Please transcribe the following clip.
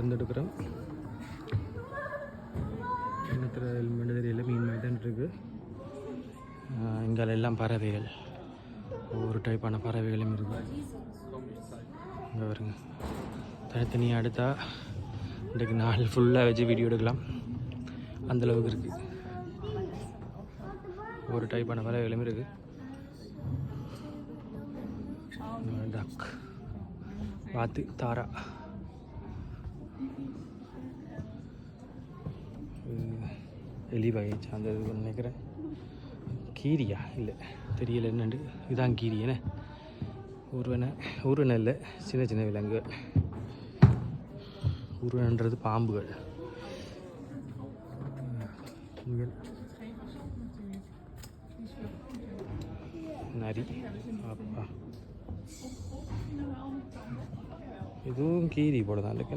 இருந்து எடுக்கிறோம். என்னத்தில் ஹெல்மெட் தெரியல, மீன் மாதிரி தான் இருக்குது. இங்கே எல்லாம் பறவைகள், ஒவ்வொரு டைப்பான பறவைகளும் இருக்குது. இங்கே வருங்க, தனித்தனியாக எடுத்தா இன்றைக்கு நாள் ஃபுல்லாக வச்சு வீடியோ எடுக்கலாம், அந்தளவுக்கு இருக்குது. ஒரு டைப்பான பறவைகளும் இருக்குது. டக், வாத்து, தாரா, எலி வகை சார்ந்தது நினைக்கிறேன். கீரியா இல்லை தெரியல என்னண்டு. இதுதான் கீரி என்ன ஊர்வனை இல்லை, சின்ன சின்ன விலங்குகள். ஊர்வனன்றது பாம்புகள். நரி, அப்பா இதுவும் கீரி போல தான் இருக்கு.